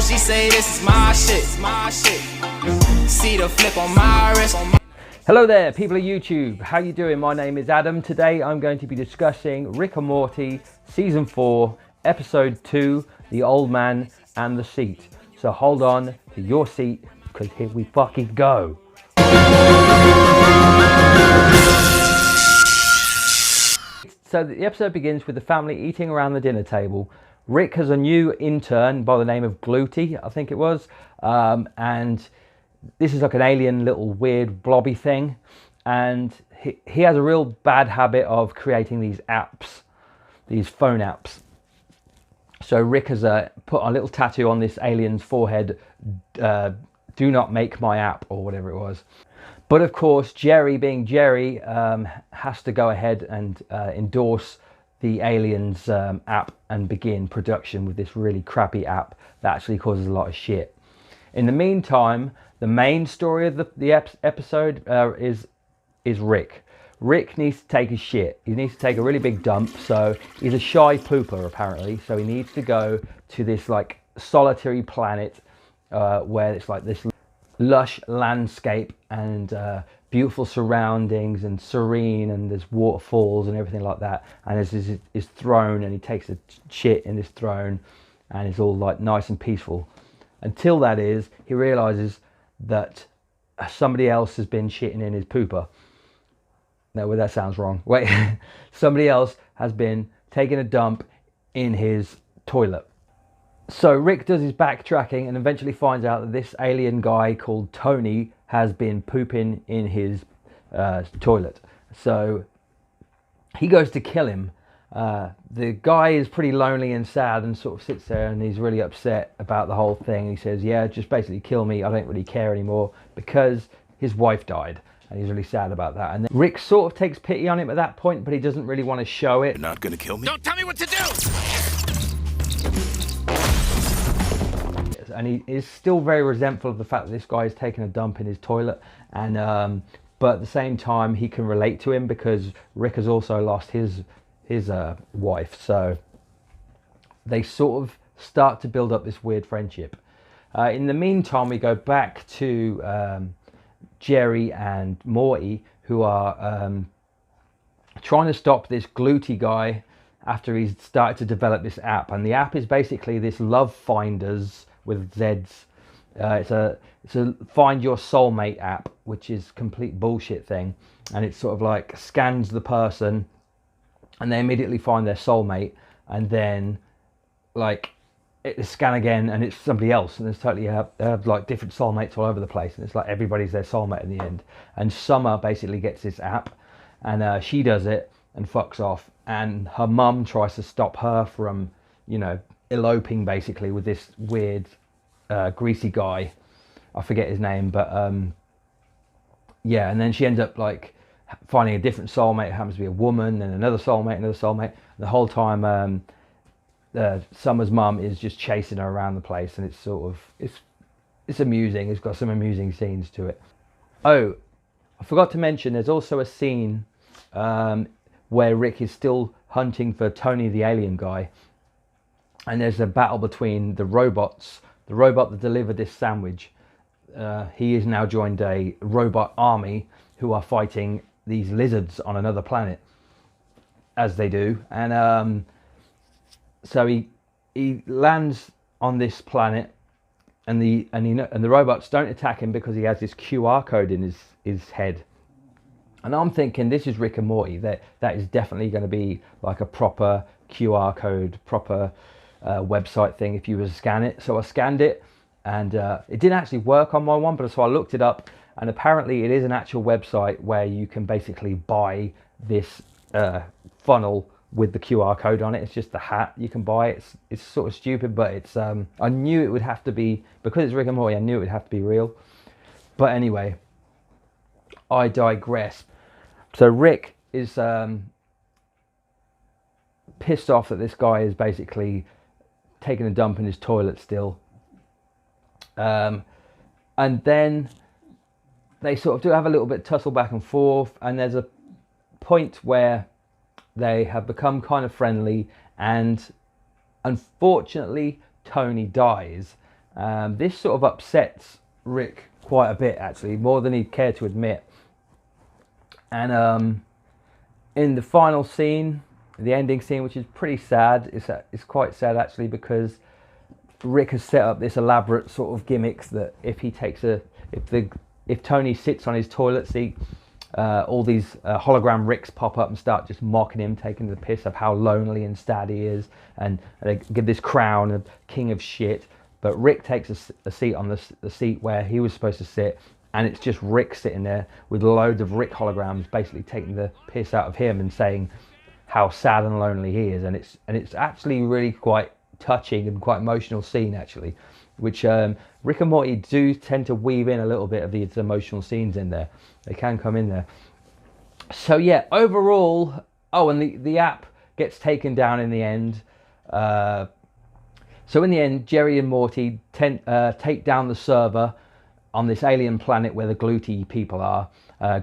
She say this is my shit, See the flip on my wrist. Hello there, people of YouTube. How you doing? My name is Adam. Today I'm going to be discussing Rick and Morty Season 4, Episode 2, The Old Man and the Seat. So hold on to your seat, because here we fucking go. So the episode begins with the family eating around the dinner table. Rick has a new intern by the name of Gluty, I think it was, and this is like an alien little weird blobby thing, and he has a real bad habit of creating these apps, these phone apps. So Rick has put a little tattoo on this alien's forehead, do not make my app, or whatever it was. But of course, Jerry, being Jerry, has to go ahead and endorse the alien's app and begin production with this really crappy app that actually causes a lot of shit. In the meantime, the main story of the episode is Rick. Rick needs to take a shit. He needs to take a really big dump. So he's a shy pooper apparently. So he needs to go to this like solitary planet where it's like this lush landscape and beautiful surroundings and serene, and there's waterfalls and everything like that, and there's his throne, and he takes a shit in this throne, and it's all like nice and peaceful until he realizes that somebody else has been shitting in his pooper. No, well, that sounds wrong. Wait, somebody else has been taking a dump in his toilet. So Rick does his backtracking and eventually finds out that this alien guy called Tony has been pooping in his toilet. So he goes to kill him. The guy is pretty lonely and sad and sort of sits there, and he's really upset about the whole thing. He says, yeah, just basically kill me. I don't really care anymore, because his wife died. And he's really sad about that. And then Rick sort of takes pity on him at that point, but he doesn't really want to show it. You're not going to kill me? Don't tell me what to do! And he is still very resentful of the fact that this guy is taking a dump in his toilet, and but at the same time he can relate to him because Rick has also lost his wife, so they sort of start to build up this weird friendship. In the meantime, we go back to Jerry and Morty, who are trying to stop this Gluty guy after he's started to develop this app, and the app is basically this love finders with Z's. It's a find your soulmate app, which is complete bullshit thing, and it sort of like scans the person and they immediately find their soulmate, and then like it scan again and it's somebody else, and there's totally have like different soulmates all over the place, and it's like everybody's their soulmate in the end. And Summer basically gets this app, and she does it and fucks off, and her mum tries to stop her from, you know, eloping basically with this weird greasy guy. I forget his name, but yeah, and then she ends up like finding a different soulmate. It happens to be a woman, and another soulmate. And the whole time Summer's mum is just chasing her around the place, and it's sort of it's amusing. It's got some amusing scenes to it. Oh, I forgot to mention there's also a scene where Rick is still hunting for Tony the alien guy, and there's a battle between the robots. The robot that delivered this sandwich, he has now joined a robot army who are fighting these lizards on another planet, as they do. And so he lands on this planet, and the robots don't attack him because he has this QR code in his head. And I'm thinking, this is Rick and Morty. That is definitely going to be like a proper QR code, proper website thing if you were to scan it. So I scanned it, and it didn't actually work on my one, but so I looked it up, and apparently it is an actual website where you can basically buy this funnel with the QR code on it. It's just the hat you can buy. It's sort of stupid, but it's I knew it would have to be, because it's Rick and Morty, I knew it would have to be real. But anyway, I digress. So Rick is pissed off that this guy is basically taking a dump in his toilet still, and then they sort of do have a little bit tussle back and forth, and there's a point where they have become kind of friendly, and unfortunately Tony dies, This sort of upsets Rick quite a bit, actually, more than he'd care to admit. And in the final scene, the ending scene, which is pretty sad, it's quite sad actually, because Rick has set up this elaborate sort of gimmicks that if Tony sits on his toilet seat, all these hologram Ricks pop up and start just mocking him, taking the piss of how lonely and sad he is, and they give this crown of king of shit. But Rick takes a seat on the seat where he was supposed to sit, and it's just Rick sitting there with loads of Rick holograms basically taking the piss out of him and saying how sad and lonely he is. And it's actually really quite touching and quite emotional scene, actually, which Rick and Morty do tend to weave in a little bit of these emotional scenes in there. They can come in there. So yeah, overall, and the app gets taken down in the end. So in the end, Jerry and Morty take down the server on this alien planet where the Gluty people are.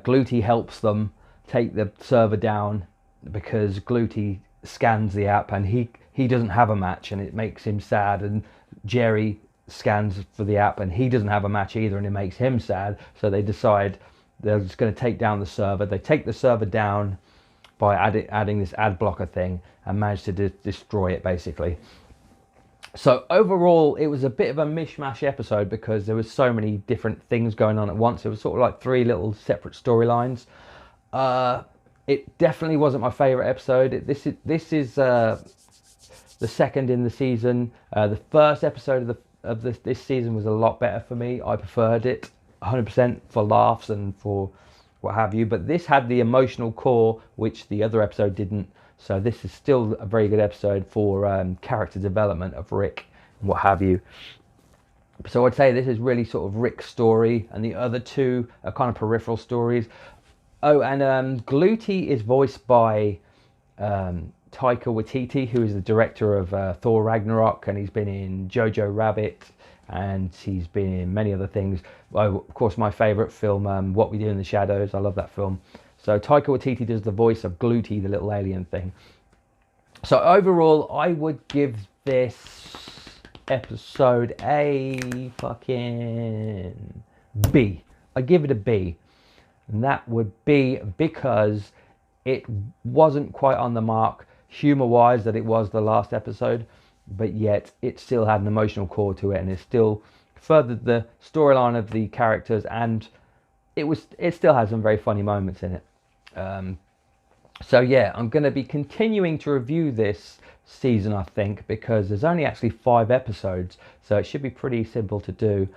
Gluty helps them take the server down because Gluty scans the app and he doesn't have a match, and it makes him sad. And Jerry scans for the app and he doesn't have a match either, and it makes him sad. So they decide they're just going to take down the server. They take the server down by adding this ad blocker thing and manage to destroy it, basically. So overall, it was a bit of a mishmash episode because there was so many different things going on at once. It was sort of like 3 little separate storylines. It definitely wasn't my favourite episode. This is the second in the season. The first episode of this season was a lot better for me. I preferred it 100% for laughs and for what have you. But this had the emotional core, which the other episode didn't. So this is still a very good episode for character development of Rick and what have you. So I'd say this is really sort of Rick's story, and the other 2 are kind of peripheral stories. Oh, and Gluty is voiced by Taika Waititi, who is the director of Thor Ragnarok, and he's been in Jojo Rabbit, and he's been in many other things. Oh, of course, my favourite film, What We Do in the Shadows. I love that film. So Taika Waititi does the voice of Gluty, the little alien thing. So overall, I would give this episode a fucking B. I give it a B. And that would be because it wasn't quite on the mark humor-wise that it was the last episode, but yet it still had an emotional core to it, and it still furthered the storyline of the characters, and it still has some very funny moments in it. So yeah, I'm going to be continuing to review this season, I think, because there's only actually 5 episodes, so it should be pretty simple to do.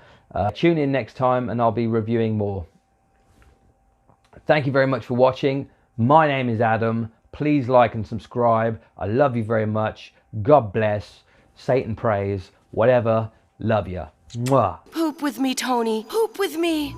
Tune in next time and I'll be reviewing more. Thank you very much for watching. My name is Adam. Please like and subscribe. I love you very much. God bless. Satan praise. Whatever. Love ya. Mwah. Poop with me, Tony. Poop with me.